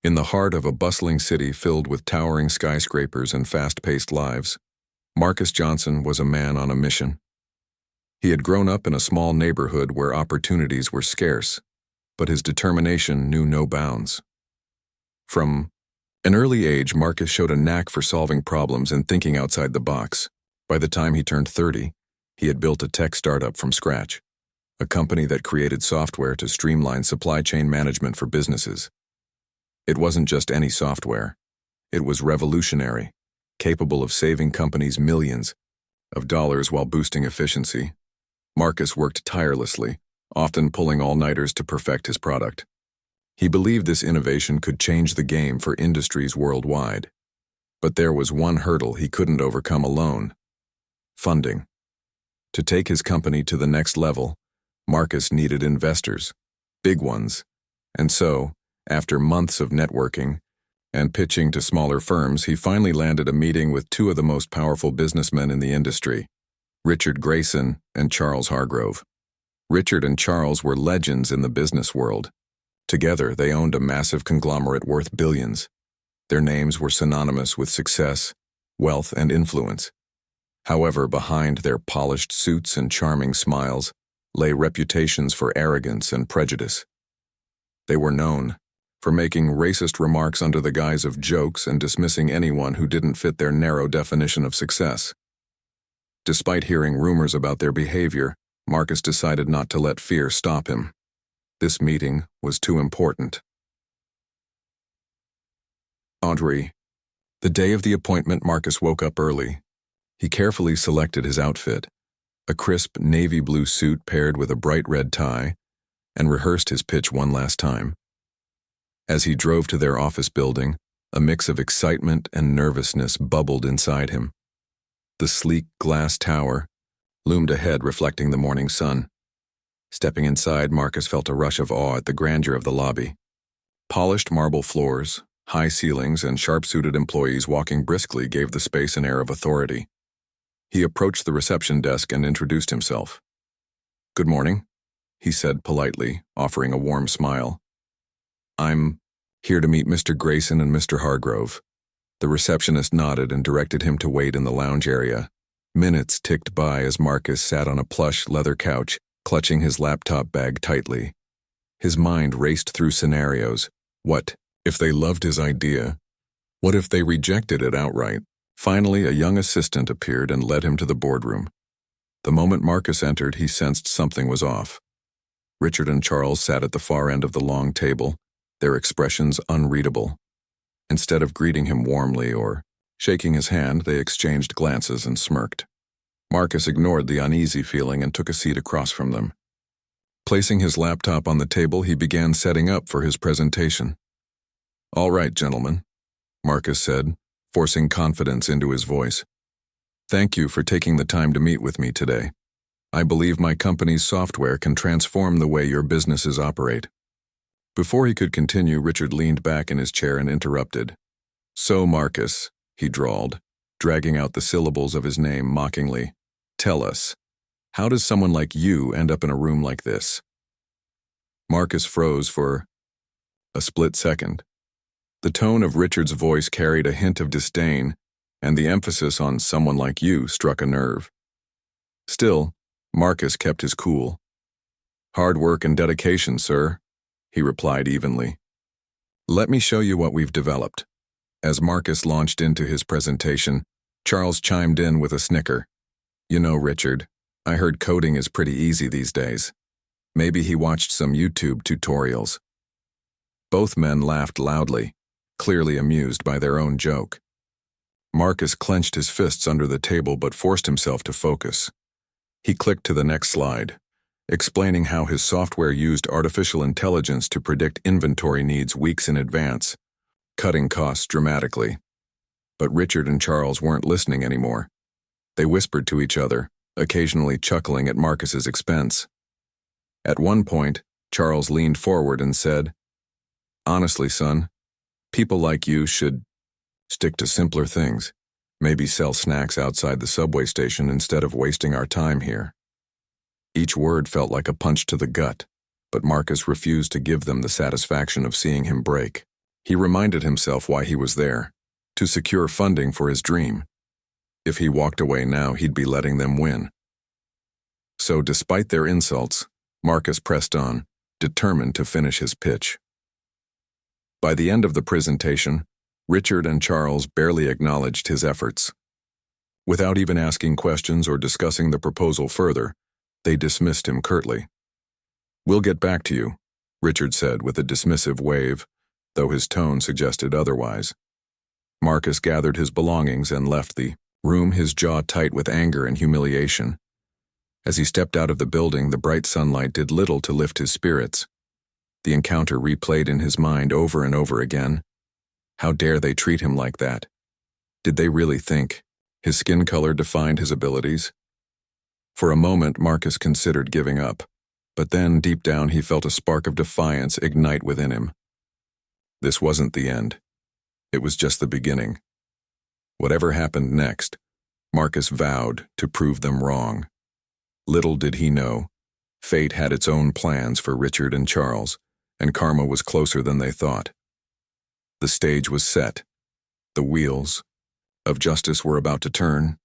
In the heart of a bustling city filled with towering skyscrapers and fast-paced lives, Marcus Johnson was a man on a mission. He had grown up in a small neighborhood where opportunities were scarce, but his determination knew no bounds. From an early age, Marcus showed a knack for solving problems and thinking outside the box. By the time he turned 30, he had built a tech startup from scratch, a company that created software to streamline supply chain management for businesses. It wasn't just any software. It was revolutionary, capable of saving companies millions of dollars while boosting efficiency. Marcus worked tirelessly, often pulling all-nighters to perfect his product. He believed this innovation could change the game for industries worldwide. But there was one hurdle he couldn't overcome alone: funding. To take his company to the next level, Marcus needed investors, big ones, and so, after months of networking and pitching to smaller firms, he finally landed a meeting with two of the most powerful businessmen in the industry, Richard Grayson and Charles Hargrove. Richard and Charles were legends in the business world. Together, they owned a massive conglomerate worth billions. Their names were synonymous with success, wealth, and influence. However, behind their polished suits and charming smiles lay reputations for arrogance and prejudice. They were known for making racist remarks under the guise of jokes and dismissing anyone who didn't fit their narrow definition of success. Despite hearing rumors about their behavior, Marcus decided not to let fear stop him. This meeting was too important. Audrey. The day of the appointment, Marcus woke up early. He carefully selected his outfit, a crisp navy blue suit paired with a bright red tie, and rehearsed his pitch one last time. As he drove to their office building, a mix of excitement and nervousness bubbled inside him. The sleek glass tower loomed ahead, reflecting the morning sun. Stepping inside, Marcus felt a rush of awe at the grandeur of the lobby. Polished marble floors, high ceilings, and sharp-suited employees walking briskly gave the space an air of authority. He approached the reception desk and introduced himself. "Good morning," he said politely, offering a warm smile. "I'm here to meet Mr. Grayson and Mr. Hargrove." The receptionist nodded and directed him to wait in the lounge area. Minutes ticked by as Marcus sat on a plush leather couch, clutching his laptop bag tightly. His mind raced through scenarios. What if they loved his idea? What if they rejected it outright? Finally, a young assistant appeared and led him to the boardroom. The moment Marcus entered, he sensed something was off. Richard and Charles sat at the far end of the long table, their expressions unreadable. Instead of greeting him warmly or shaking his hand, they exchanged glances and smirked. Marcus ignored the uneasy feeling and took a seat across from them. Placing his laptop on the table, he began setting up for his presentation. "All right, gentlemen," Marcus said, forcing confidence into his voice. "Thank you for taking the time to meet with me today. I believe my company's software can transform the way your businesses operate." Before he could continue, Richard leaned back in his chair and interrupted. "So, Marcus," he drawled, dragging out the syllables of his name mockingly, "tell us, how does someone like you end up in a room like this?" Marcus froze for a split second. The tone of Richard's voice carried a hint of disdain, and the emphasis on "someone like you" struck a nerve. Still, Marcus kept his cool. "Hard work and dedication, sir," he replied evenly. "Let me show you what we've developed." As Marcus launched into his presentation, Charles chimed in with a snicker. "You know, Richard, I heard coding is pretty easy these days. Maybe he watched some YouTube tutorials." Both men laughed loudly, clearly amused by their own joke. Marcus clenched his fists under the table but forced himself to focus. He clicked to the next slide, explaining how his software used artificial intelligence to predict inventory needs weeks in advance, cutting costs dramatically. But Richard and Charles weren't listening anymore. They whispered to each other, occasionally chuckling at Marcus's expense. At one point, Charles leaned forward and said, "Honestly, son, people like you should stick to simpler things. Maybe sell snacks outside the subway station instead of wasting our time here." Each word felt like a punch to the gut, but Marcus refused to give them the satisfaction of seeing him break. He reminded himself why he was there, to secure funding for his dream. If he walked away now, he'd be letting them win. So despite their insults, Marcus pressed on, determined to finish his pitch. By the end of the presentation, Richard and Charles barely acknowledged his efforts. Without even asking questions or discussing the proposal further, they dismissed him curtly. "We'll get back to you," Richard said with a dismissive wave, though his tone suggested otherwise. Marcus gathered his belongings and left the room, his jaw tight with anger and humiliation. As he stepped out of the building, the bright sunlight did little to lift his spirits. The encounter replayed in his mind over and over again. How dare they treat him like that? Did they really think his skin color defined his abilities? For a moment, Marcus considered giving up, but then, deep down, he felt a spark of defiance ignite within him. This wasn't the end. It was just the beginning. Whatever happened next, Marcus vowed to prove them wrong. Little did he know, fate had its own plans for Richard and Charles, and karma was closer than they thought. The stage was set. The wheels of justice were about to turn,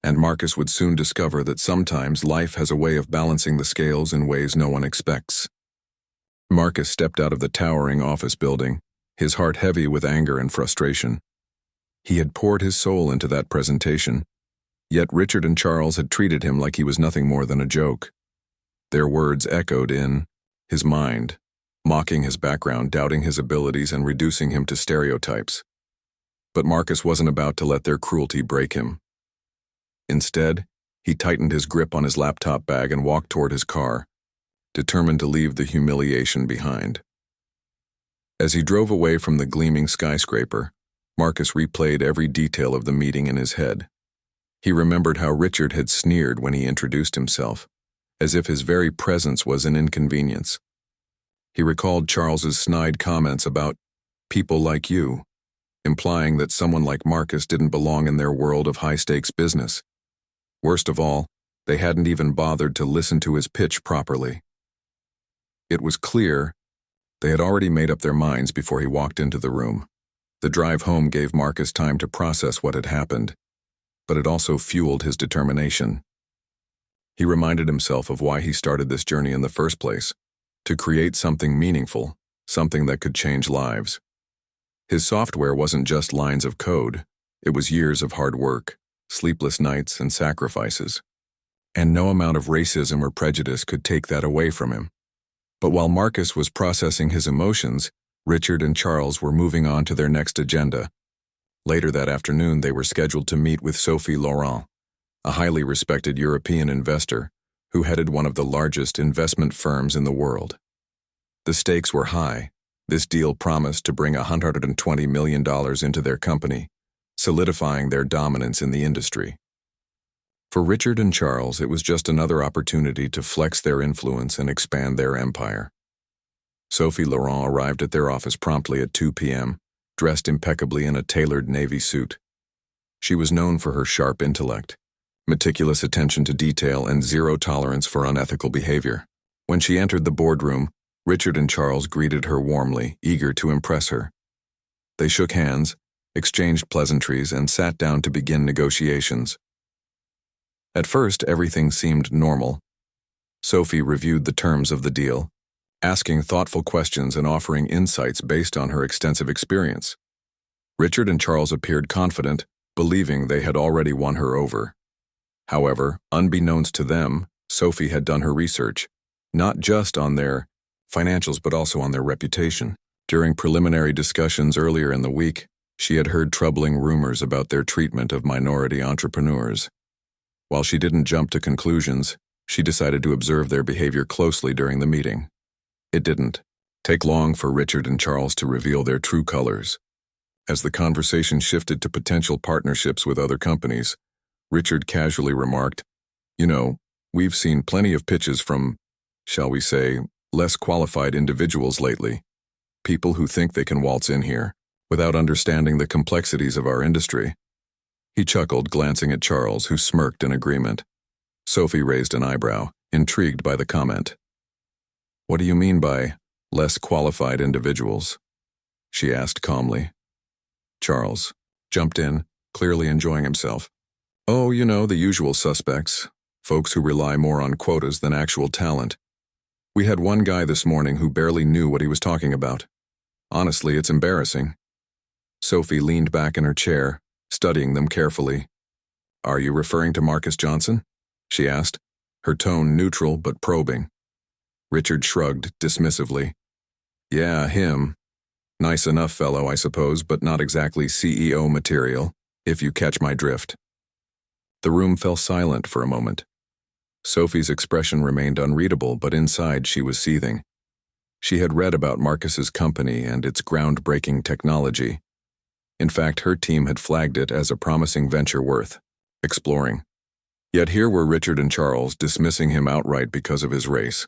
and Marcus would soon discover that sometimes life has a way of balancing the scales in ways no one expects. Marcus stepped out of the towering office building, his heart heavy with anger and frustration. He had poured his soul into that presentation, yet Richard and Charles had treated him like he was nothing more than a joke. Their words echoed in his mind, mocking his background, doubting his abilities, and reducing him to stereotypes. But Marcus wasn't about to let their cruelty break him. Instead, he tightened his grip on his laptop bag and walked toward his car, determined to leave the humiliation behind. As he drove away from the gleaming skyscraper, Marcus replayed every detail of the meeting in his head. He remembered how Richard had sneered when he introduced himself, as if his very presence was an inconvenience. He recalled Charles's snide comments about people like you, implying that someone like Marcus didn't belong in their world of high-stakes business. Worst of all, they hadn't even bothered to listen to his pitch properly. It was clear they had already made up their minds before he walked into the room. The drive home gave Marcus time to process what had happened, but it also fueled his determination. He reminded himself of why he started this journey in the first place, to create something meaningful, something that could change lives. His software wasn't just lines of code, it was years of hard work, sleepless nights, and sacrifices. And no amount of racism or prejudice could take that away from him. But while Marcus was processing his emotions, Richard and Charles were moving on to their next agenda. Later that afternoon, they were scheduled to meet with Sophie Laurent, a highly respected European investor who headed one of the largest investment firms in the world. The stakes were high. This deal promised to bring $120 million into their company, solidifying their dominance in the industry. For Richard and Charles, it was just another opportunity to flex their influence and expand their empire. Sophie Laurent arrived at their office promptly at 2 p.m., dressed impeccably in a tailored navy suit. She was known for her sharp intellect, meticulous attention to detail, and zero tolerance for unethical behavior. When she entered the boardroom, Richard and Charles greeted her warmly, eager to impress her. They shook hands, exchanged pleasantries, and sat down to begin negotiations. At first, everything seemed normal. Sophie reviewed the terms of the deal, asking thoughtful questions and offering insights based on her extensive experience. Richard and Charles appeared confident, believing they had already won her over. However, unbeknownst to them, Sophie had done her research, not just on their financials but also on their reputation. During preliminary discussions earlier in the week, she had heard troubling rumors about their treatment of minority entrepreneurs. While she didn't jump to conclusions, she decided to observe their behavior closely during the meeting. It didn't take long for Richard and Charles to reveal their true colors. As the conversation shifted to potential partnerships with other companies, Richard casually remarked, "You know, we've seen plenty of pitches from, shall we say, less qualified individuals lately. People who think they can waltz in here, without understanding the complexities of our industry." He chuckled, glancing at Charles, who smirked in agreement. Sophie raised an eyebrow, intrigued by the comment. "What do you mean by less qualified individuals?" she asked calmly. Charles jumped in, clearly enjoying himself. Oh, you know, the usual suspects. Folks who rely more on quotas than actual talent. We had one guy this morning who barely knew what he was talking about. Honestly, it's embarrassing. Sophie leaned back in her chair, studying them carefully. Are you referring to Marcus Johnson? She asked, her tone neutral but probing. Richard shrugged dismissively. Yeah, him. Nice enough fellow, I suppose, but not exactly CEO material, if you catch my drift. The room fell silent for a moment. Sophie's expression remained unreadable, but inside she was seething. She had read about Marcus's company and its groundbreaking technology. In fact, her team had flagged it as a promising venture worth exploring. Yet here were Richard and Charles dismissing him outright because of his race.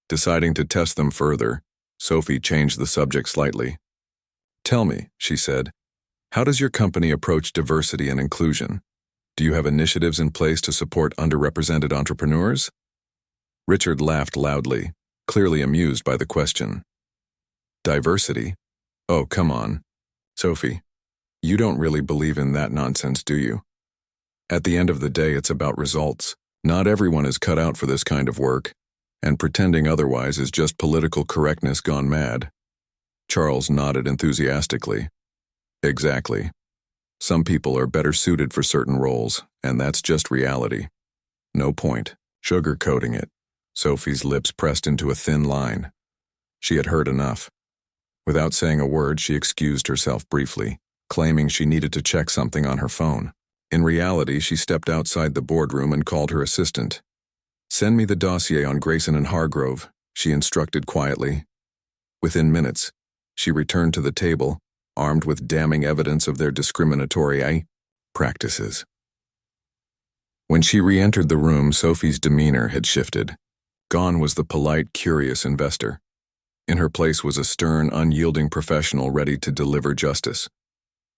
Deciding to test them further, Sophie changed the subject slightly. Tell me, she said, how does your company approach diversity and inclusion? Do you have initiatives in place to support underrepresented entrepreneurs? Richard laughed loudly, clearly amused by the question. Diversity? Oh, come on. Sophie, you don't really believe in that nonsense, do you? At the end of the day, it's about results. Not everyone is cut out for this kind of work, and pretending otherwise is just political correctness gone mad. Charles nodded enthusiastically. Exactly. Some people are better suited for certain roles, and that's just reality. No point sugarcoating it. Sophie's lips pressed into a thin line. She had heard enough. Without saying a word, she excused herself briefly, claiming she needed to check something on her phone. In reality, she stepped outside the boardroom and called her assistant. Send me the dossier on Grayson and Hargrove, she instructed quietly. Within minutes, she returned to the table, armed with damning evidence of their discriminatory practices. When she re-entered the room, Sophie's demeanor had shifted. Gone was the polite, curious investor. In her place was a stern, unyielding professional ready to deliver justice.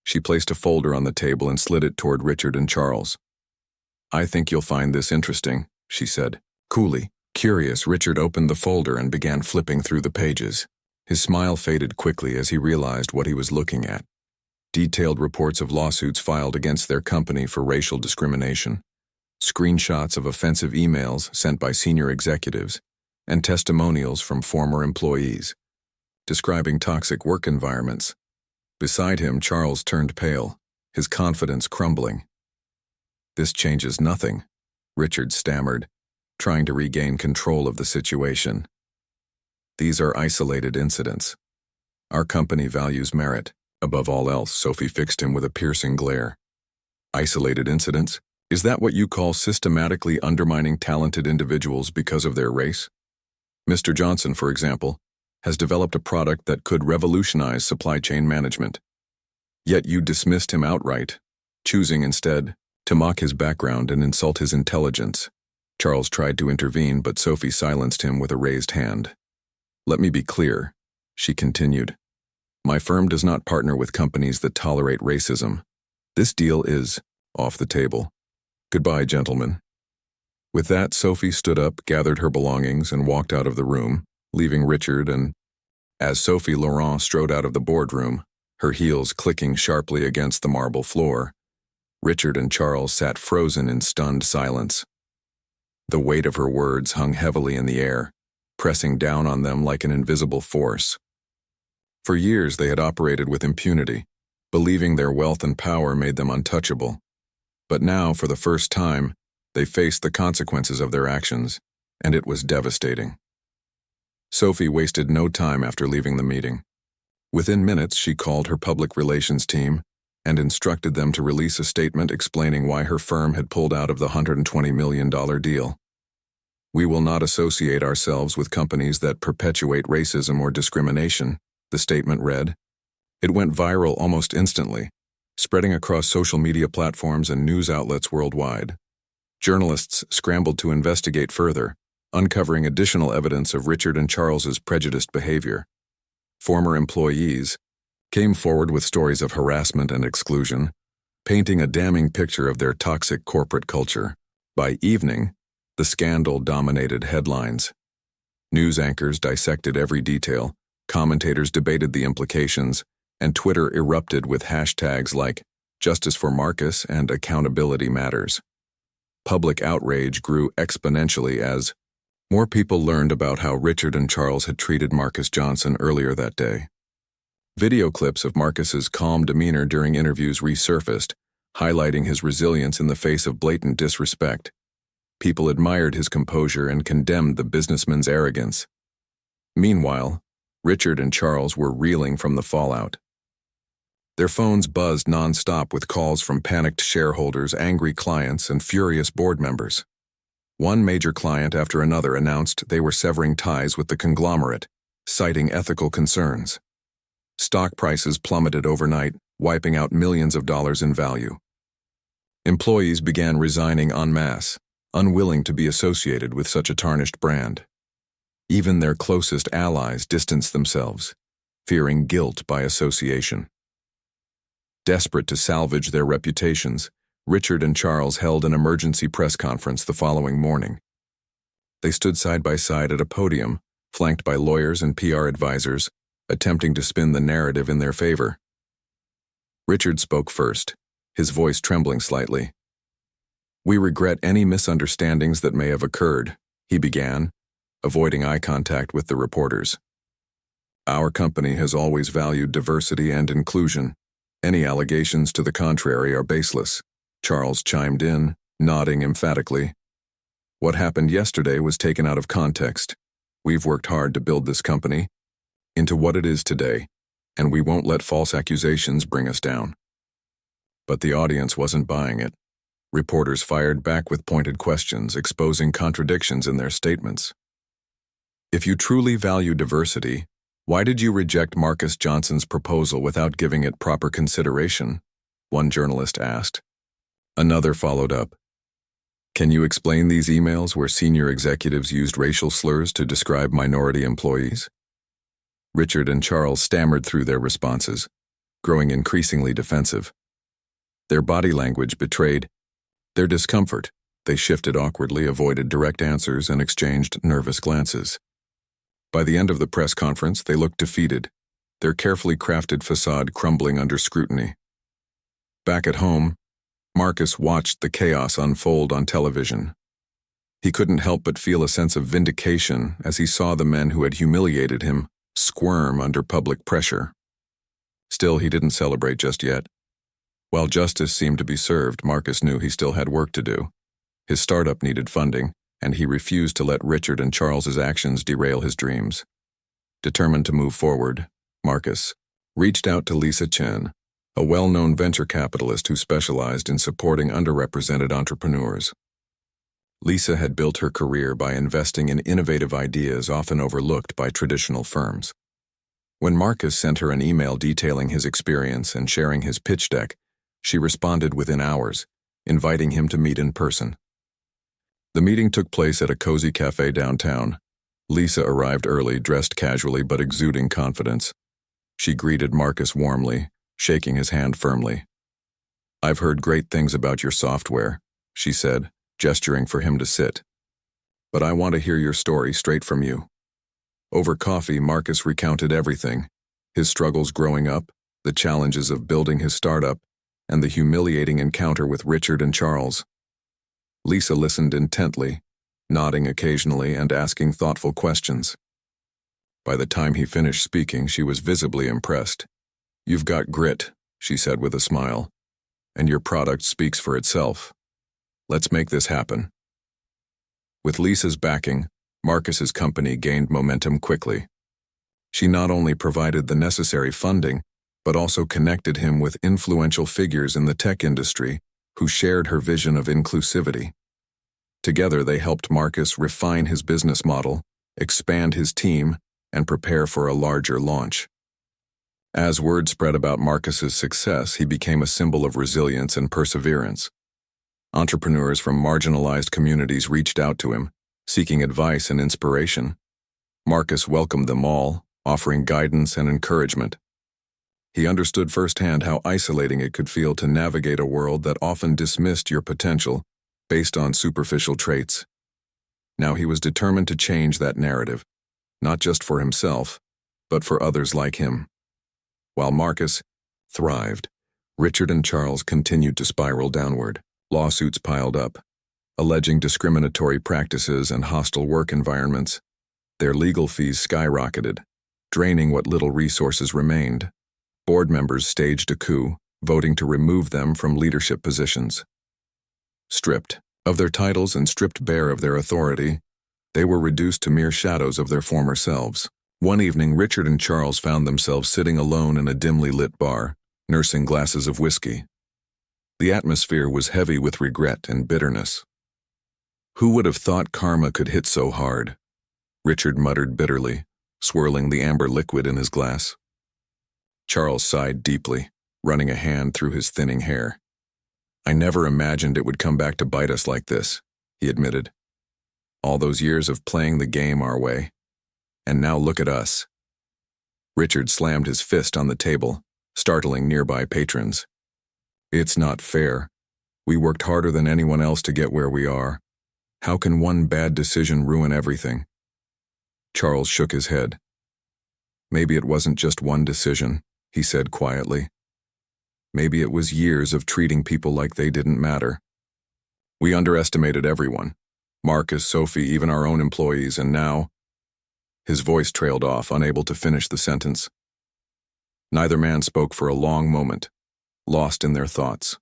She placed a folder on the table and slid it toward Richard and Charles. I think you'll find this interesting, she said. Coolly. Curious, Richard opened the folder and began flipping through the pages. His smile faded quickly as he realized what he was looking at. Detailed reports of lawsuits filed against their company for racial discrimination, screenshots of offensive emails sent by senior executives, and testimonials from former employees, describing toxic work environments. Beside him, Charles turned pale, his confidence crumbling. This changes nothing, Richard stammered, trying to regain control of the situation. These are isolated incidents. Our company values merit. Above all else, Sophie fixed him with a piercing glare. Isolated incidents? Is that what you call systematically undermining talented individuals because of their race? Mr. Johnson, for example, has developed a product that could revolutionize supply chain management. Yet you dismissed him outright, choosing instead to mock his background and insult his intelligence. Charles tried to intervene, but Sophie silenced him with a raised hand. Let me be clear, she continued. My firm does not partner with companies that tolerate racism. This deal is off the table. Goodbye, gentlemen. With that, Sophie stood up, gathered her belongings, and walked out of the room, leaving Richard and, as Sophie Laurent strode out of the boardroom, her heels clicking sharply against the marble floor, Richard and Charles sat frozen in stunned silence. The weight of her words hung heavily in the air, pressing down on them like an invisible force. For years they had operated with impunity, believing their wealth and power made them untouchable. But now, for the first time, they faced the consequences of their actions, and it was devastating. Sophie wasted no time after leaving the meeting. Within minutes, she called her public relations team and instructed them to release a statement explaining why her firm had pulled out of the $120 million deal. We will not associate ourselves with companies that perpetuate racism or discrimination, the statement read. It went viral almost instantly, spreading across social media platforms and news outlets worldwide. Journalists scrambled to investigate further, uncovering additional evidence of Richard and Charles's prejudiced behavior. Former employees came forward with stories of harassment and exclusion, painting a damning picture of their toxic corporate culture. By evening, the scandal dominated headlines. News anchors dissected every detail, Commentators debated the implications, and Twitter erupted with hashtags like Justice for Marcus and Accountability Matters. Public outrage grew exponentially as more people learned about how Richard and Charles had treated Marcus Johnson earlier that day. Video clips of Marcus's calm demeanor during interviews resurfaced, highlighting his resilience in the face of blatant disrespect. People admired his composure and condemned the businessman's arrogance. Meanwhile, Richard and Charles were reeling from the fallout. Their phones buzzed non-stop with calls from panicked shareholders, angry clients, and furious board members. One major client after another announced they were severing ties with the conglomerate, citing ethical concerns. Stock prices plummeted overnight, wiping out millions of dollars in value. Employees began resigning en masse, unwilling to be associated with such a tarnished brand. Even their closest allies distanced themselves, fearing guilt by association. Desperate to salvage their reputations, Richard and Charles held an emergency press conference the following morning. They stood side by side at a podium, flanked by lawyers and PR advisors, attempting to spin the narrative in their favor. Richard spoke first, his voice trembling slightly. "We regret any misunderstandings that may have occurred," he began, avoiding eye contact with the reporters. "Our company has always valued diversity and inclusion. Any allegations to the contrary are baseless," Charles chimed in, nodding emphatically. "What happened yesterday was taken out of context. We've worked hard to build this company into what it is today, and we won't let false accusations bring us down." But the audience wasn't buying it. Reporters fired back with pointed questions, exposing contradictions in their statements. "If you truly value diversity, why did you reject Marcus Johnson's proposal without giving it proper consideration?" one journalist asked. Another followed up. "Can you explain these emails where senior executives used racial slurs to describe minority employees?" Richard and Charles stammered through their responses, growing increasingly defensive. Their body language betrayed their discomfort. They shifted awkwardly, avoided direct answers, and exchanged nervous glances. By the end of the press conference, they looked defeated, their carefully crafted facade crumbling under scrutiny. Back at home, Marcus watched the chaos unfold on television. He couldn't help but feel a sense of vindication as he saw the men who had humiliated him squirm under public pressure. Still, he didn't celebrate just yet. While justice seemed to be served, Marcus knew he still had work to do. His startup needed funding, and he refused to let Richard and Charles's actions derail his dreams. Determined to move forward, Marcus reached out to Lisa Chen, a well-known venture capitalist who specialized in supporting underrepresented entrepreneurs. Lisa had built her career by investing in innovative ideas often overlooked by traditional firms. When Marcus sent her an email detailing his experience and sharing his pitch deck, she responded within hours, inviting him to meet in person. The meeting took place at a cozy cafe downtown. Lisa arrived early, dressed casually but exuding confidence. She greeted Marcus warmly, shaking his hand firmly. "I've heard great things about your software," she said, gesturing for him to sit. "But I want to hear your story straight from you." Over coffee, Marcus recounted everything: his struggles growing up, the challenges of building his startup, and the humiliating encounter with Richard and Charles. Lisa listened intently, nodding occasionally and asking thoughtful questions. By the time he finished speaking, she was visibly impressed. "You've got grit," she said with a smile, "and your product speaks for itself. Let's make this happen." With Lisa's backing, Marcus's company gained momentum quickly. She not only provided the necessary funding, but also connected him with influential figures in the tech industry who shared her vision of inclusivity. Together, they helped Marcus refine his business model, expand his team, and prepare for a larger launch. As word spread about Marcus's success, he became a symbol of resilience and perseverance. Entrepreneurs from marginalized communities reached out to him, seeking advice and inspiration. Marcus welcomed them all, offering guidance and encouragement. He understood firsthand how isolating it could feel to navigate a world that often dismissed your potential based on superficial traits. Now he was determined to change that narrative, not just for himself, but for others like him. While Marcus thrived, Richard and Charles continued to spiral downward. Lawsuits piled up, alleging discriminatory practices and hostile work environments. Their legal fees skyrocketed, draining what little resources remained. Board members staged a coup, voting to remove them from leadership positions. Stripped of their titles and stripped bare of their authority, they were reduced to mere shadows of their former selves. One evening, Richard and Charles found themselves sitting alone in a dimly lit bar, nursing glasses of whiskey. The atmosphere was heavy with regret and bitterness. "Who would have thought karma could hit so hard?" Richard muttered bitterly, swirling the amber liquid in his glass. Charles sighed deeply, running a hand through his thinning hair. "I never imagined it would come back to bite us like this," he admitted. "All those years of playing the game our way. And now look at us." Richard slammed his fist on the table, startling nearby patrons. "It's not fair. We worked harder than anyone else to get where we are. How can one bad decision ruin everything?" Charles shook his head. "Maybe it wasn't just one decision," he said quietly. "Maybe it was years of treating people like they didn't matter. We underestimated everyone. Marcus, Sophie, even our own employees, and now—" His voice trailed off, unable to finish the sentence. Neither man spoke for a long moment, lost in their thoughts.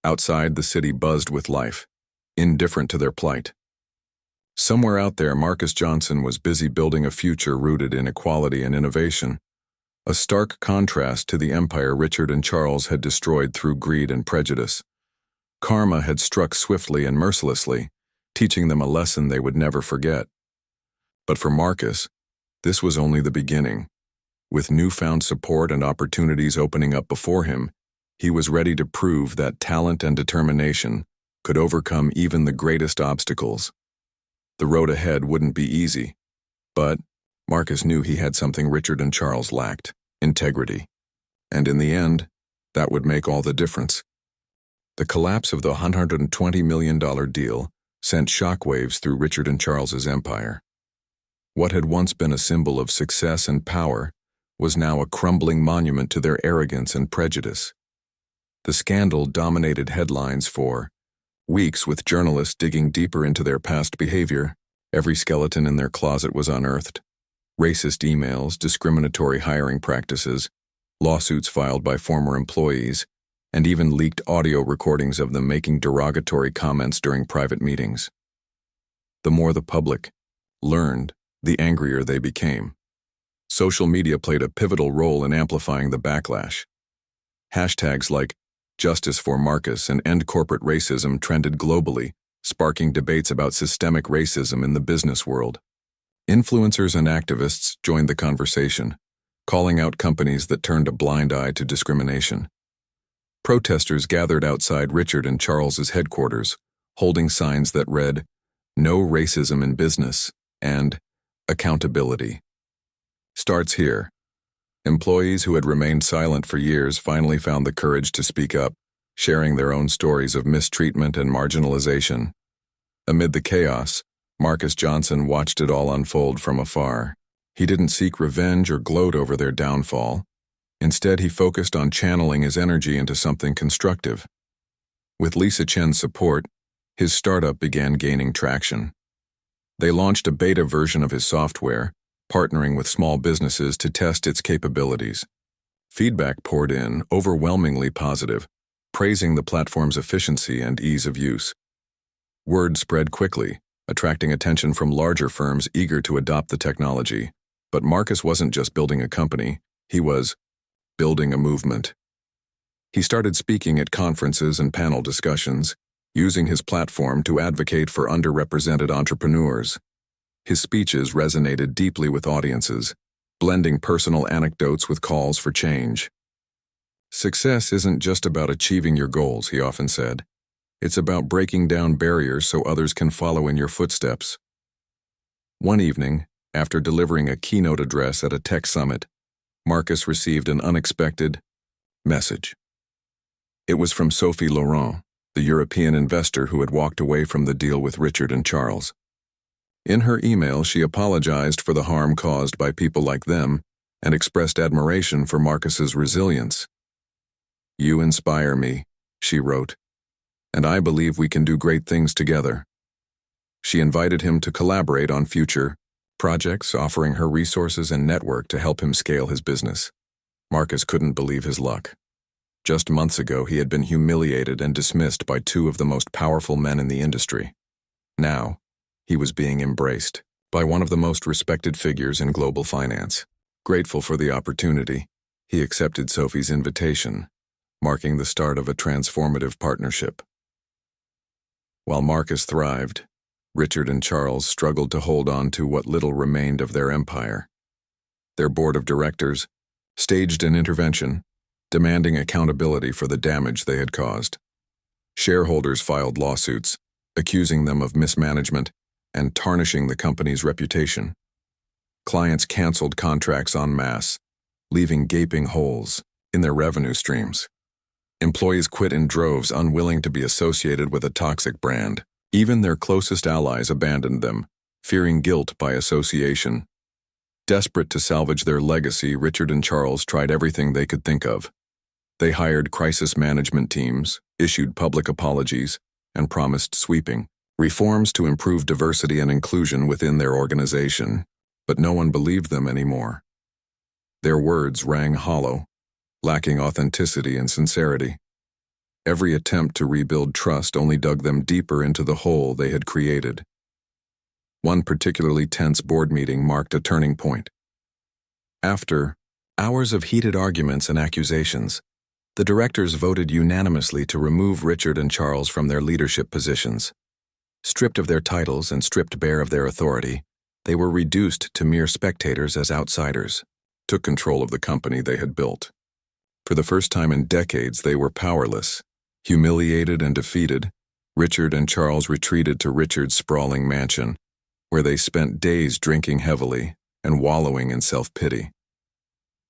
Outside, the city buzzed with life, indifferent to their plight. Somewhere out there, Marcus Johnson was busy building a future rooted in equality and innovation, a stark contrast to the empire Richard and Charles had destroyed through greed and prejudice. Karma had struck swiftly and mercilessly, teaching them a lesson they would never forget. But for Marcus, this was only the beginning. With newfound support and opportunities opening up before him, he was ready to prove that talent and determination could overcome even the greatest obstacles. The road ahead wouldn't be easy, but Marcus knew he had something Richard and Charles lacked: integrity. And in the end, that would make all the difference. The collapse of the $120 million deal sent shockwaves through Richard and Charles's empire. What had once been a symbol of success and power was now a crumbling monument to their arrogance and prejudice. The scandal dominated headlines for weeks, with journalists digging deeper into their past behavior. Every skeleton in their closet was unearthed. Racist emails, discriminatory hiring practices, lawsuits filed by former employees, and even leaked audio recordings of them making derogatory comments during private meetings. The more the public learned, the angrier they became. Social media played a pivotal role in amplifying the backlash. Hashtags like "Justice for Marcus" and "End Corporate Racism" trended globally, sparking debates about systemic racism in the business world. Influencers and activists joined the conversation, calling out companies that turned a blind eye to discrimination. Protesters gathered outside Richard and Charles's headquarters, holding signs that read, "No racism in business," and "Accountability starts here." Employees who had remained silent for years finally found the courage to speak up, sharing their own stories of mistreatment and marginalization. Amid the chaos, Marcus Johnson watched it all unfold from afar. He didn't seek revenge or gloat over their downfall. Instead, he focused on channeling his energy into something constructive. With Lisa Chen's support, his startup began gaining traction. They launched a beta version of his software, partnering with small businesses to test its capabilities. Feedback poured in, overwhelmingly positive, praising the platform's efficiency and ease of use. Word spread quickly, attracting attention from larger firms eager to adopt the technology. But Marcus wasn't just building a company, he was building a movement. He started speaking at conferences and panel discussions, using his platform to advocate for underrepresented entrepreneurs. His speeches resonated deeply with audiences, blending personal anecdotes with calls for change. "Success isn't just about achieving your goals," he often said. "It's about breaking down barriers so others can follow in your footsteps." One evening, after delivering a keynote address at a tech summit, Marcus received an unexpected message. It was from Sophie Laurent, the European investor who had walked away from the deal with Richard and Charles. In her email, she apologized for the harm caused by people like them and expressed admiration for Marcus's resilience. "You inspire me," she wrote, "and I believe we can do great things together." She invited him to collaborate on future projects, offering her resources and network to help him scale his business. Marcus couldn't believe his luck. Just months ago, he had been humiliated and dismissed by two of the most powerful men in the industry. Now, he was being embraced by one of the most respected figures in global finance. Grateful for the opportunity, he accepted Sophie's invitation, marking the start of a transformative partnership. While Marcus thrived, Richard and Charles struggled to hold on to what little remained of their empire. Their board of directors staged an intervention, demanding accountability for the damage they had caused. Shareholders filed lawsuits, accusing them of mismanagement and tarnishing the company's reputation. Clients canceled contracts en masse, leaving gaping holes in their revenue streams. Employees quit in droves, unwilling to be associated with a toxic brand. Even their closest allies abandoned them, fearing guilt by association. Desperate to salvage their legacy, Richard and Charles tried everything they could think of. They hired crisis management teams, issued public apologies, and promised sweeping reforms to improve diversity and inclusion within their organization, but no one believed them anymore. Their words rang hollow, lacking authenticity and sincerity. Every attempt to rebuild trust only dug them deeper into the hole they had created. One particularly tense board meeting marked a turning point. After hours of heated arguments and accusations, the directors voted unanimously to remove Richard and Charles from their leadership positions. Stripped of their titles and stripped bare of their authority, they were reduced to mere spectators as outsiders, took control of the company they had built. For the first time in decades, they were powerless. Humiliated and defeated, Richard and Charles retreated to Richard's sprawling mansion, where they spent days drinking heavily and wallowing in self-pity.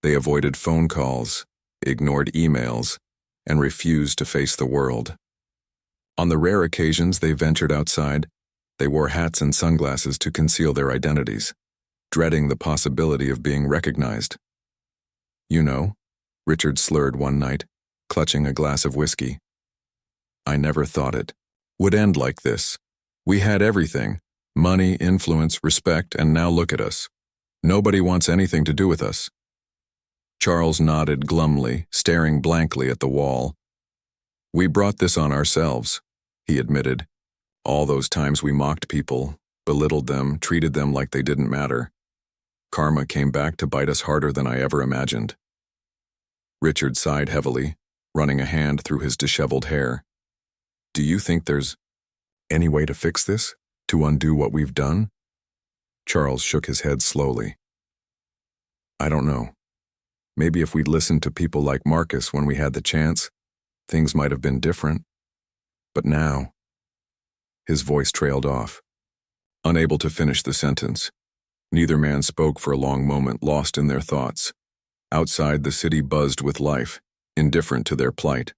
They avoided phone calls, ignored emails, and refused to face the world. On the rare occasions they ventured outside, they wore hats and sunglasses to conceal their identities, dreading the possibility of being recognized. "You know," Richard slurred one night, clutching a glass of whiskey, "I never thought it would end like this. We had everything, money, influence, respect, and now look at us. Nobody wants anything to do with us." Charles nodded glumly, staring blankly at the wall. "We brought this on ourselves," he admitted. "All those times we mocked people, belittled them, treated them like they didn't matter. Karma came back to bite us harder than I ever imagined." Richard sighed heavily, running a hand through his disheveled hair. "Do you think there's any way to fix this? To undo what we've done?" Charles shook his head slowly. "I don't know. Maybe if we'd listened to people like Marcus when we had the chance, things might have been different. But now..." His voice trailed off, unable to finish the sentence. Neither man spoke for a long moment, lost in their thoughts. Outside, the city buzzed with life, indifferent to their plight.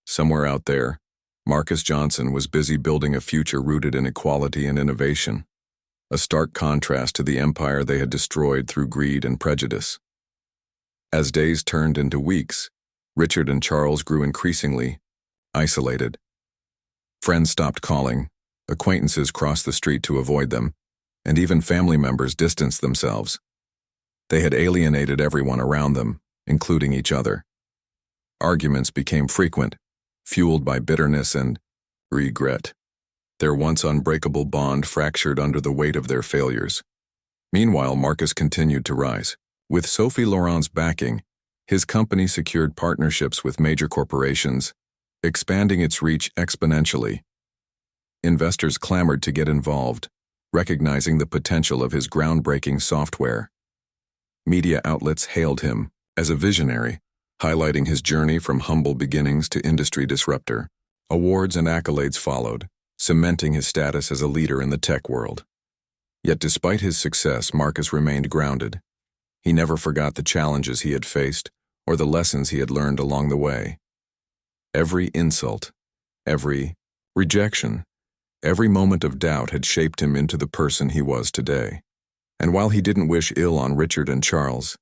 Somewhere out there, Marcus Johnson was busy building a future rooted in equality and innovation, a stark contrast to the empire they had destroyed through greed and prejudice. As days turned into weeks, Richard and Charles grew increasingly isolated. Friends stopped calling, acquaintances crossed the street to avoid them, and even family members distanced themselves. They had alienated everyone around them, including each other. Arguments became frequent, fueled by bitterness and regret. Their once unbreakable bond fractured under the weight of their failures. Meanwhile, Marcus continued to rise. With Sophie Laurent's backing, his company secured partnerships with major corporations, expanding its reach exponentially. Investors clamored to get involved, recognizing the potential of his groundbreaking software. Media outlets hailed him as a visionary, highlighting his journey from humble beginnings to industry disruptor. Awards and accolades followed, cementing his status as a leader in the tech world. Yet despite his success, Marcus remained grounded. He never forgot the challenges he had faced or the lessons he had learned along the way. Every insult, every rejection, Every moment of doubt had shaped him into the person he was today. And while he didn't wish ill on Richard and Charles,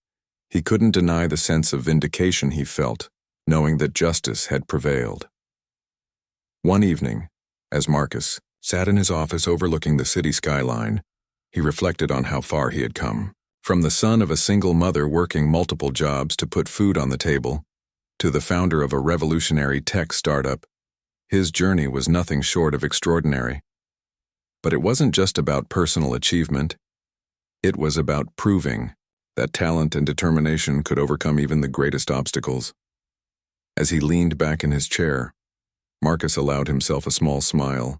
he couldn't deny the sense of vindication he felt, knowing that justice had prevailed. One evening, as Marcus sat in his office overlooking the city skyline, he reflected on how far he had come. From the son of a single mother working multiple jobs to put food on the table, to the founder of a revolutionary tech startup, his journey was nothing short of extraordinary. But it wasn't just about personal achievement. It was about proving that talent and determination could overcome even the greatest obstacles. As he leaned back in his chair, Marcus allowed himself a small smile.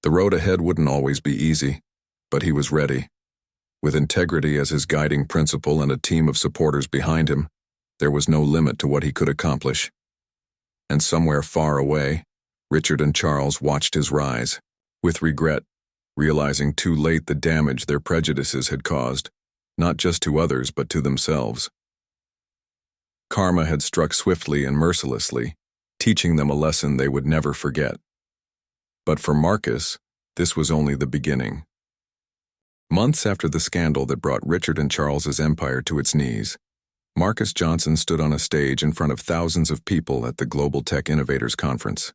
The road ahead wouldn't always be easy, but he was ready. With integrity as his guiding principle and a team of supporters behind him, there was no limit to what he could accomplish. And somewhere far away, Richard and Charles watched his rise, with regret, realizing too late the damage their prejudices had caused, not just to others but to themselves. Karma had struck swiftly and mercilessly, teaching them a lesson they would never forget. But for Marcus, this was only the beginning. Months after the scandal that brought Richard and Charles's empire to its knees, Marcus Johnson stood on a stage in front of thousands of people at the Global Tech Innovators Conference.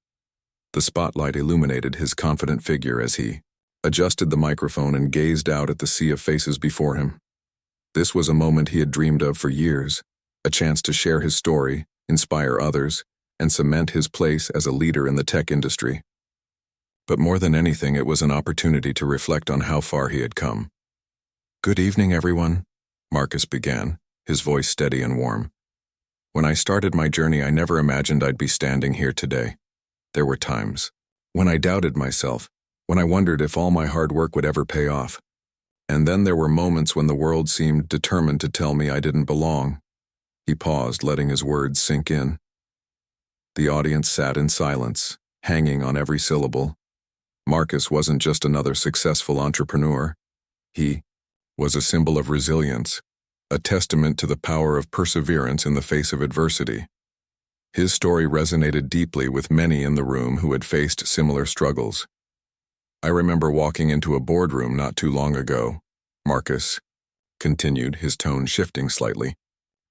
The spotlight illuminated his confident figure as he adjusted the microphone and gazed out at the sea of faces before him. This was a moment he had dreamed of for years, a chance to share his story, inspire others, and cement his place as a leader in the tech industry. But more than anything, it was an opportunity to reflect on how far he had come. "Good evening, everyone," Marcus began, his voice steady and warm. "When I started my journey, I never imagined I'd be standing here today. There were times when I doubted myself, when I wondered if all my hard work would ever pay off. And then there were moments when the world seemed determined to tell me I didn't belong." He paused, letting his words sink in. The audience sat in silence, hanging on every syllable. Marcus wasn't just another successful entrepreneur. He was a symbol of resilience, a testament to the power of perseverance in the face of adversity. His story resonated deeply with many in the room who had faced similar struggles. "I remember walking into a boardroom not too long ago," Marcus continued, his tone shifting slightly.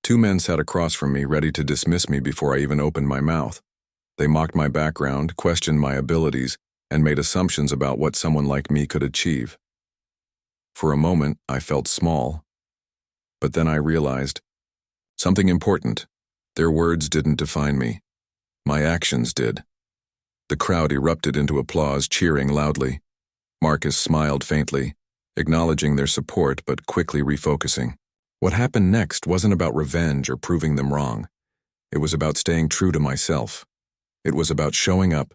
"Two men sat across from me, ready to dismiss me before I even opened my mouth. They mocked my background, questioned my abilities, and made assumptions about what someone like me could achieve. For a moment, I felt small. But then I realized something important. Their words didn't define me. My actions did." The crowd erupted into applause, cheering loudly. Marcus smiled faintly, acknowledging their support but quickly refocusing. What happened next wasn't about revenge or proving them wrong. It was about staying true to myself. It was about showing up,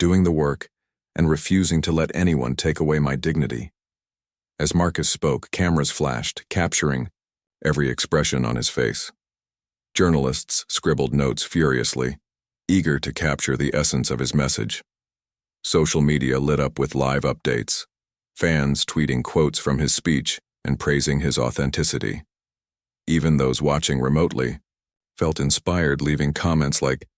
doing the work, and refusing to let anyone take away my dignity. As Marcus spoke, cameras flashed, capturing every expression on his face. Journalists scribbled notes furiously, eager to capture the essence of his message. Social media lit up with live updates, fans tweeting quotes from his speech and praising his authenticity. Even those watching remotely felt inspired, leaving comments like,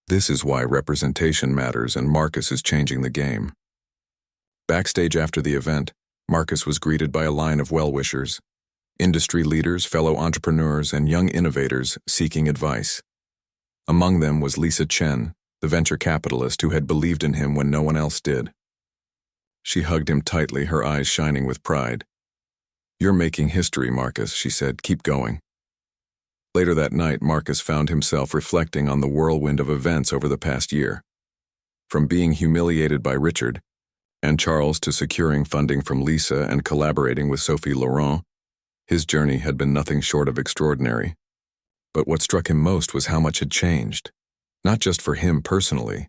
"This is why representation matters and Marcus is changing the game." Backstage after the event, Marcus was greeted by a line of well-wishers, industry leaders, fellow entrepreneurs, and young innovators seeking advice. Among them was Lisa Chen, the venture capitalist who had believed in him when no one else did. She hugged him tightly, her eyes shining with pride. "You're making history, Marcus," she said. "Keep going." Later that night, Marcus found himself reflecting on the whirlwind of events over the past year. From being humiliated by Richard and Charles to securing funding from Lisa and collaborating with Sophie Laurent, his journey had been nothing short of extraordinary. But what struck him most was how much had changed, not just for him personally,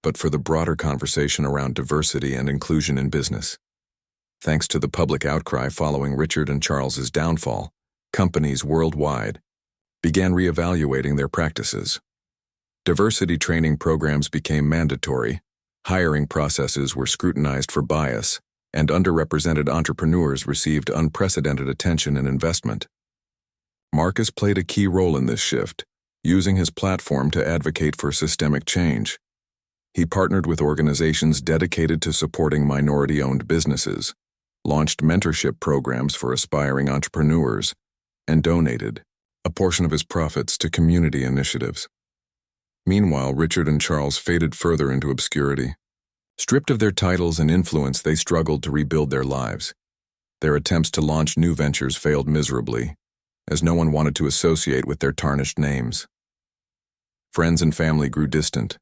but for the broader conversation around diversity and inclusion in business. Thanks to the public outcry following Richard and Charles's downfall, companies worldwide began reevaluating their practices. Diversity training programs became mandatory, hiring processes were scrutinized for bias, and underrepresented entrepreneurs received unprecedented attention and investment. Marcus played a key role in this shift, using his platform to advocate for systemic change. He partnered with organizations dedicated to supporting minority-owned businesses, launched mentorship programs for aspiring entrepreneurs, and donated a portion of his profits to community initiatives. Meanwhile, Richard and Charles faded further into obscurity. Stripped of their titles and influence, they struggled to rebuild their lives. Their attempts to launch new ventures failed miserably, as no one wanted to associate with their tarnished names. Friends and family grew distant,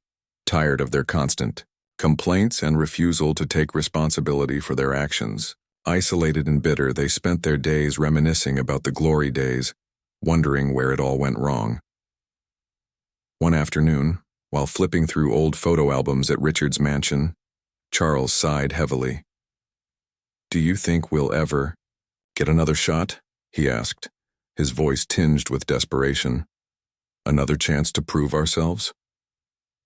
tired of their constant complaints and refusal to take responsibility for their actions. Isolated and bitter, they spent their days reminiscing about the glory days, wondering where it all went wrong. One afternoon, while flipping through old photo albums at Richard's mansion, Charles sighed heavily. "Do you think we'll ever get another shot?" he asked, his voice tinged with desperation. "Another chance to prove ourselves?"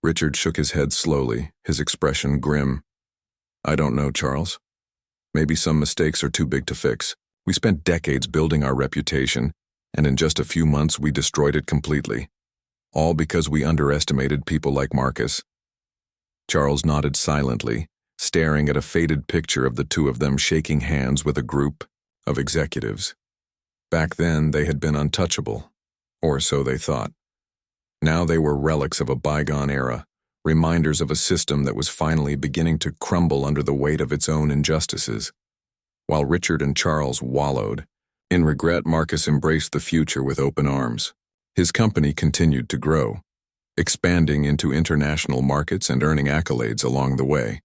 Richard shook his head slowly, his expression grim. "I don't know, Charles. Maybe some mistakes are too big to fix. We spent decades building our reputation, and in just a few months we destroyed it completely. All because we underestimated people like Marcus." Charles nodded silently, staring at a faded picture of the two of them shaking hands with a group of executives. Back then, they had been untouchable, or so they thought. Now they were relics of a bygone era, reminders of a system that was finally beginning to crumble under the weight of its own injustices. While Richard and Charles wallowed in regret, Marcus embraced the future with open arms. His company continued to grow, expanding into international markets and earning accolades along the way.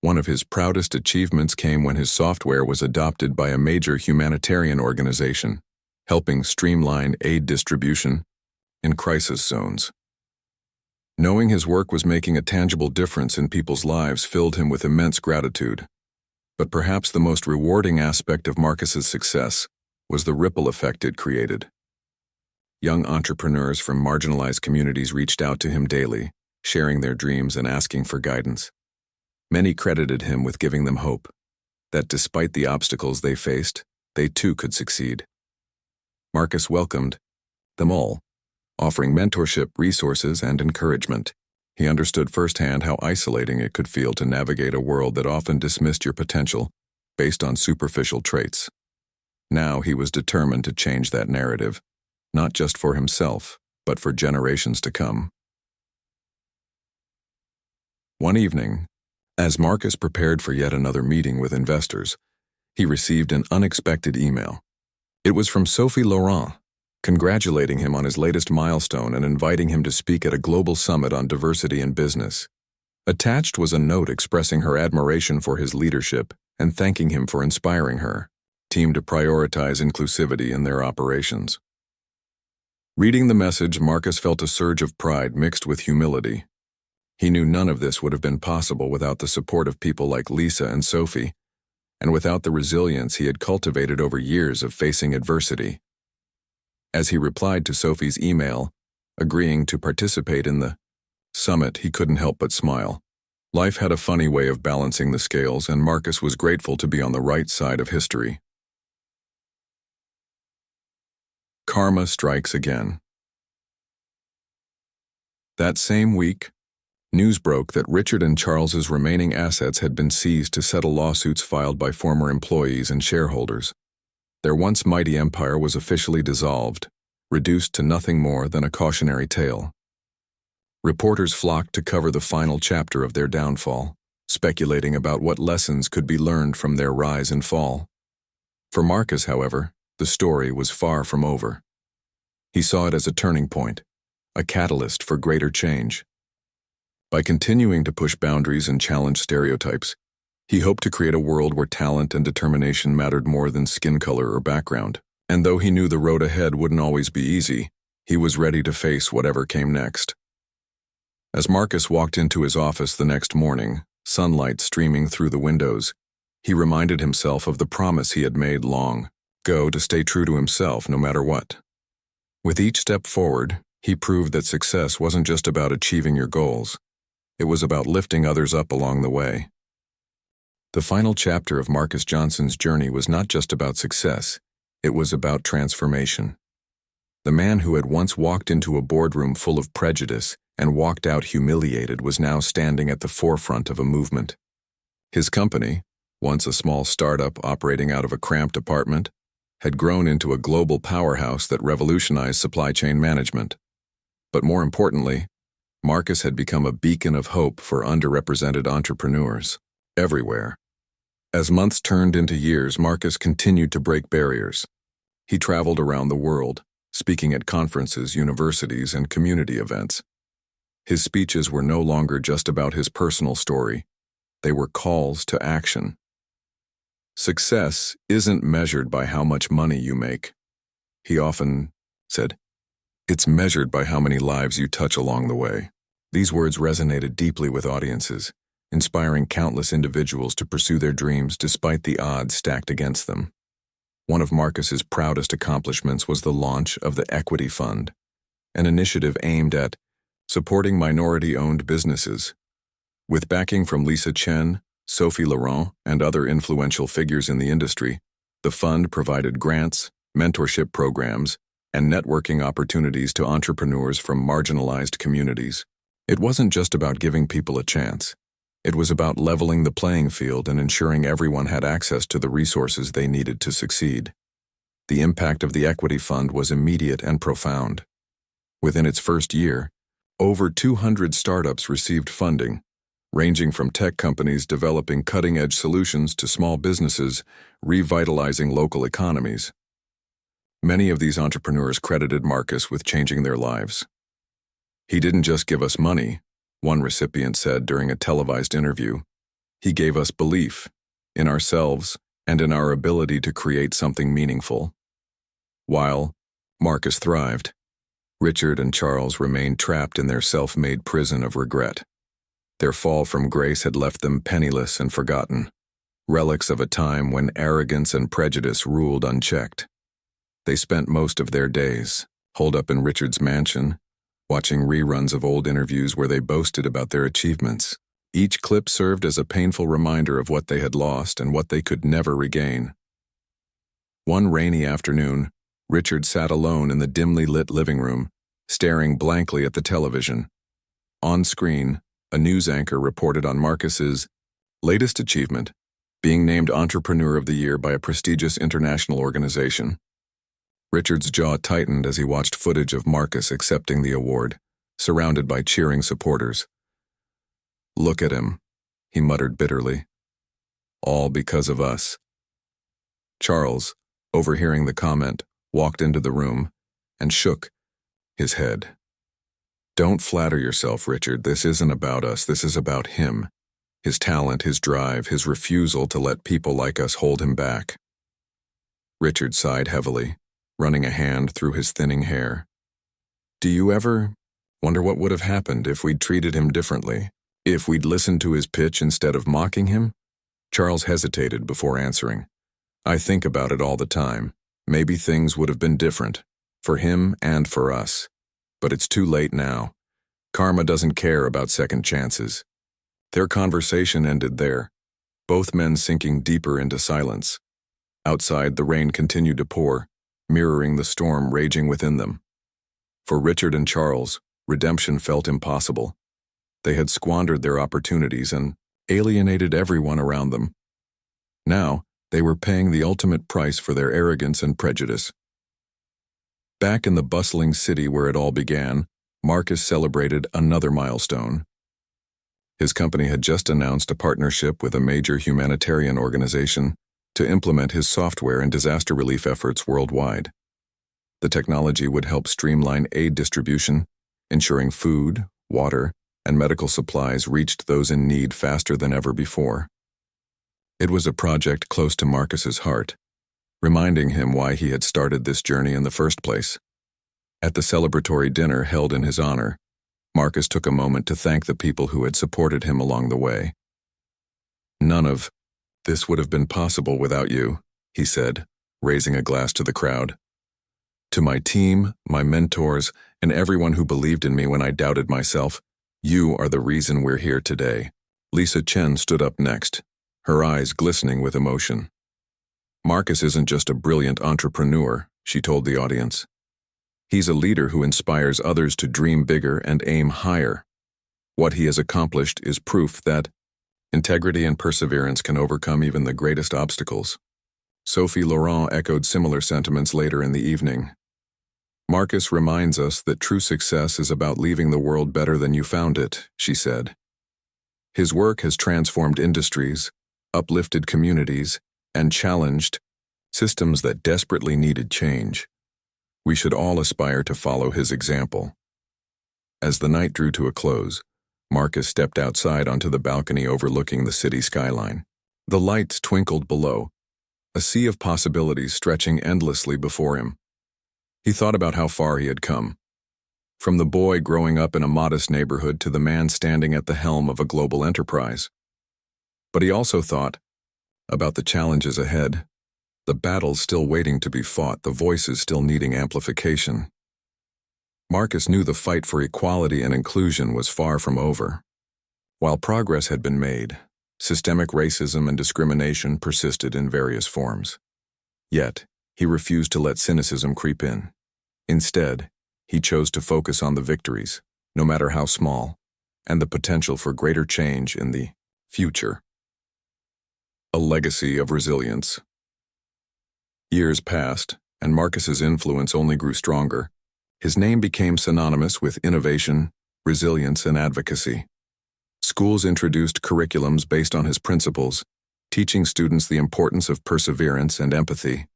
One of his proudest achievements came when his software was adopted by a major humanitarian organization, helping streamline aid distribution in crisis zones. Knowing his work was making a tangible difference in people's lives filled him with immense gratitude. But perhaps the most rewarding aspect of Marcus's success was the ripple effect it created. Young entrepreneurs from marginalized communities reached out to him daily, sharing their dreams and asking for guidance. Many credited him with giving them hope, that despite the obstacles they faced, they too could succeed. Marcus welcomed them all, offering mentorship, resources, and encouragement. He understood firsthand how isolating it could feel to navigate a world that often dismissed your potential based on superficial traits. Now he was determined to change that narrative, not just for himself, but for generations to come. One evening, as Marcus prepared for yet another meeting with investors, he received an unexpected email. It was from Sophie Laurent, congratulating him on his latest milestone and inviting him to speak at a global summit on diversity in business. Attached was a note expressing her admiration for his leadership and thanking him for inspiring her team to prioritize inclusivity in their operations. Reading the message, Marcus felt a surge of pride mixed with humility. He knew none of this would have been possible without the support of people like Lisa and Sophie, and without the resilience he had cultivated over years of facing adversity. As he replied to Sophie's email, agreeing to participate in the summit, he couldn't help but smile. Life had a funny way of balancing the scales, and Marcus was grateful to be on the right side of history. Karma strikes again. That same week, news broke that Richard and Charles's remaining assets had been seized to settle lawsuits filed by former employees and shareholders. Their once mighty empire was officially dissolved, reduced to nothing more than a cautionary tale. Reporters flocked to cover the final chapter of their downfall, speculating about what lessons could be learned from their rise and fall. For Marcus, however, the story was far from over. He saw it as a turning point, a catalyst for greater change. By continuing to push boundaries and challenge stereotypes, he hoped to create a world where talent and determination mattered more than skin color or background. And though he knew the road ahead wouldn't always be easy, he was ready to face whatever came next. As Marcus walked into his office the next morning, sunlight streaming through the windows, he reminded himself of the promise he had made long ago to stay true to himself no matter what. With each step forward, he proved that success wasn't just about achieving your goals. It was about lifting others up along the way. The final chapter of Marcus Johnson's journey was not just about success, it was about transformation. The man who had once walked into a boardroom full of prejudice and walked out humiliated, was now standing at the forefront of a movement. His company, once a small startup operating out of a cramped apartment, had grown into a global powerhouse that revolutionized supply chain management. But more importantly, Marcus had become a beacon of hope for underrepresented entrepreneurs everywhere. As months turned into years, Marcus continued to break barriers. He traveled around the world, speaking at conferences, universities, and community events. His speeches were no longer just about his personal story. They were calls to action. Success isn't measured by how much money you make, he often said. It's measured by how many lives you touch along the way. These words resonated deeply with audiences, inspiring countless individuals to pursue their dreams despite the odds stacked against them. One of Marcus's proudest accomplishments was the launch of the Equity Fund, an initiative aimed at supporting minority-owned businesses. With backing from Lisa Chen, Sophie Laurent, and other influential figures in the industry, the fund provided grants, mentorship programs, and networking opportunities to entrepreneurs from marginalized communities. It wasn't just about giving people a chance. It was about leveling the playing field and ensuring everyone had access to the resources they needed to succeed. The impact of the Equity Fund was immediate and profound. Within its first year, over 200 startups received funding, ranging from tech companies developing cutting-edge solutions to small businesses revitalizing local economies. Many of these entrepreneurs credited Marcus with changing their lives. He didn't just give us money, one recipient said during a televised interview. He gave us belief in ourselves and in our ability to create something meaningful. While Marcus thrived, Richard and Charles remained trapped in their self-made prison of regret. Their fall from grace had left them penniless and forgotten, relics of a time when arrogance and prejudice ruled unchecked. They spent most of their days holed up in Richard's mansion, watching reruns of old interviews where they boasted about their achievements. Each clip served as a painful reminder of what they had lost and what they could never regain. One rainy afternoon, Richard sat alone in the dimly lit living room, staring blankly at the television. On screen, a news anchor reported on Marcus's latest achievement, being named Entrepreneur of the Year by a prestigious international organization. Richard's jaw tightened as he watched footage of Marcus accepting the award, surrounded by cheering supporters. "Look at him," he muttered bitterly. "All because of us." Charles, overhearing the comment, walked into the room and shook his head. "Don't flatter yourself, Richard. This isn't about us. This is about him. His talent, his drive, his refusal to let people like us hold him back." Richard sighed heavily, running a hand through his thinning hair. "Do you ever wonder what would have happened if we'd treated him differently? If we'd listened to his pitch instead of mocking him?" Charles hesitated before answering. "I think about it all the time. Maybe things would have been different, for him and for us. But it's too late now. Karma doesn't care about second chances." Their conversation ended there, both men sinking deeper into silence. Outside, the rain continued to pour, mirroring the storm raging within them. For Richard and Charles, redemption felt impossible. They had squandered their opportunities and alienated everyone around them. Now, they were paying the ultimate price for their arrogance and prejudice. Back in the bustling city where it all began, Marcus celebrated another milestone. His company had just announced a partnership with a major humanitarian organization to implement his software in disaster relief efforts worldwide. The technology would help streamline aid distribution, ensuring food, water, and medical supplies reached those in need faster than ever before. It was a project close to Marcus's heart, reminding him why he had started this journey in the first place. At the celebratory dinner held in his honor, Marcus took a moment to thank the people who had supported him along the way. "None of this would have been possible without you," he said, raising a glass to the crowd. "To my team, my mentors, and everyone who believed in me when I doubted myself, you are the reason we're here today." Lisa Chen stood up next, her eyes glistening with emotion. "Marcus isn't just a brilliant entrepreneur," she told the audience. He's a leader who inspires others to dream bigger and aim higher. What he has accomplished is proof that integrity and perseverance can overcome even the greatest obstacles. Sophie Laurent echoed similar sentiments later in the evening. Marcus reminds us that true success is about leaving the world better than you found it, she said. His work has transformed industries, uplifted communities, and challenged systems that desperately needed change. We should all aspire to follow his example. As the night drew to a close, Marcus stepped outside onto the balcony overlooking the city skyline. The lights twinkled below, a sea of possibilities stretching endlessly before him. He thought about how far he had come, from the boy growing up in a modest neighborhood to the man standing at the helm of a global enterprise. But he also thought about the challenges ahead, the battles still waiting to be fought, the voices still needing amplification. Marcus knew the fight for equality and inclusion was far from over. While progress had been made, systemic racism and discrimination persisted in various forms. Yet, he refused to let cynicism creep in. Instead, he chose to focus on the victories, no matter how small, and the potential for greater change in the future. A legacy of resilience. Years passed, and Marcus's influence only grew stronger. His name became synonymous with innovation, resilience, and advocacy. Schools introduced curriculums based on his principles, teaching students the importance of perseverance and empathy.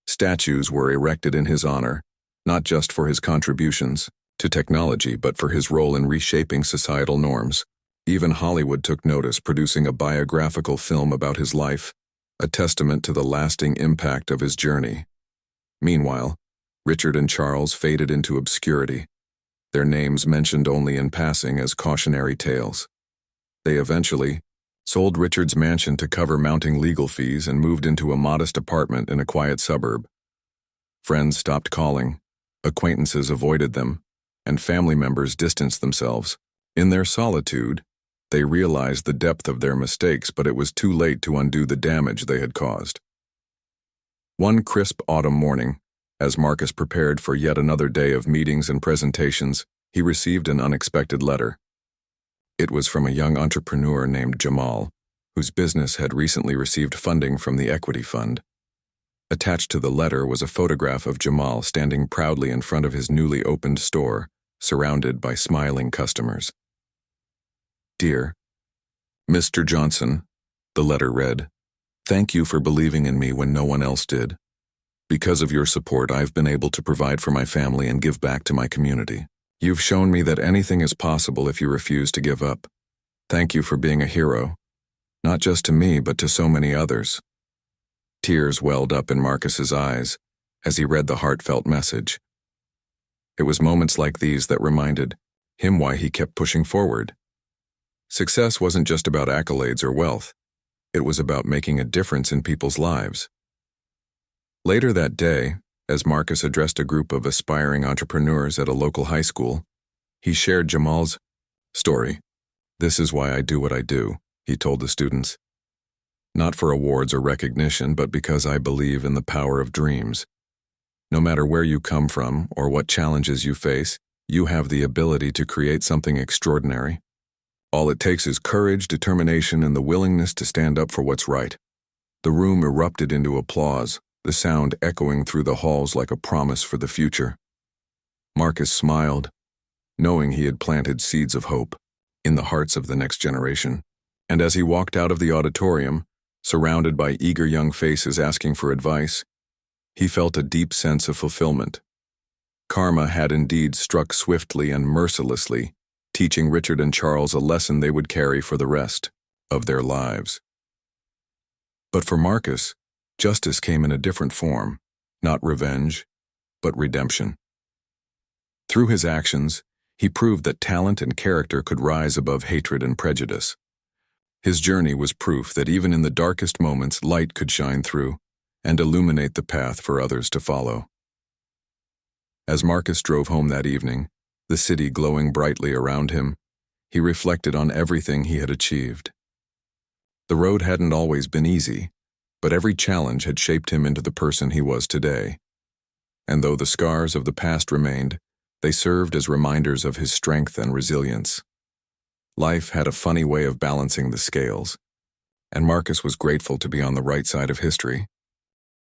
Statues were erected in his honor, not just for his contributions to technology but for his role in reshaping societal norms. Even Hollywood took notice, producing a biographical film about his life, a testament to the lasting impact of his journey. Meanwhile, Richard and Charles faded into obscurity, their names mentioned only in passing as cautionary tales. They eventually sold Richard's mansion to cover mounting legal fees and moved into a modest apartment in a quiet suburb. Friends stopped calling, acquaintances avoided them, and family members distanced themselves. In their solitude, they realized the depth of their mistakes, but it was too late to undo the damage they had caused. One crisp autumn morning, as Marcus prepared for yet another day of meetings and presentations, he received an unexpected letter. It was from a young entrepreneur named Jamal, whose business had recently received funding from the equity fund. Attached to the letter was a photograph of Jamal standing proudly in front of his newly opened store, surrounded by smiling customers. "Dear Mr. Johnson," the letter read, "thank you for believing in me when no one else did. Because of your support, I've been able to provide for my family and give back to my community. You've shown me that anything is possible if you refuse to give up. Thank you for being a hero, not just to me but to so many others." Tears welled up in Marcus's eyes as he read the heartfelt message. It was moments like these that reminded him why he kept pushing forward. Success wasn't just about accolades or wealth. It was about making a difference in people's lives. Later that day, as Marcus addressed a group of aspiring entrepreneurs at a local high school, he shared Jamal's story. "This is why I do what I do," he told the students. "Not for awards or recognition, but because I believe in the power of dreams. No matter where you come from or what challenges you face, you have the ability to create something extraordinary. All it takes is courage, determination, and the willingness to stand up for what's right." The room erupted into applause, the sound echoing through the halls like a promise for the future. Marcus smiled, knowing he had planted seeds of hope in the hearts of the next generation. And as he walked out of the auditorium, surrounded by eager young faces asking for advice, he felt a deep sense of fulfillment. Karma had indeed struck swiftly and mercilessly, teaching Richard and Charles a lesson they would carry for the rest of their lives. But for Marcus, justice came in a different form, not revenge, but redemption. Through his actions, he proved that talent and character could rise above hatred and prejudice. His journey was proof that even in the darkest moments, light could shine through and illuminate the path for others to follow. As Marcus drove home that evening, the city glowing brightly around him, he reflected on everything he had achieved. The road hadn't always been easy, but every challenge had shaped him into the person he was today. and though the scars of the past remained, they served as reminders of his strength and resilience. Life had a funny way of balancing the scales, and Marcus was grateful to be on the right side of history.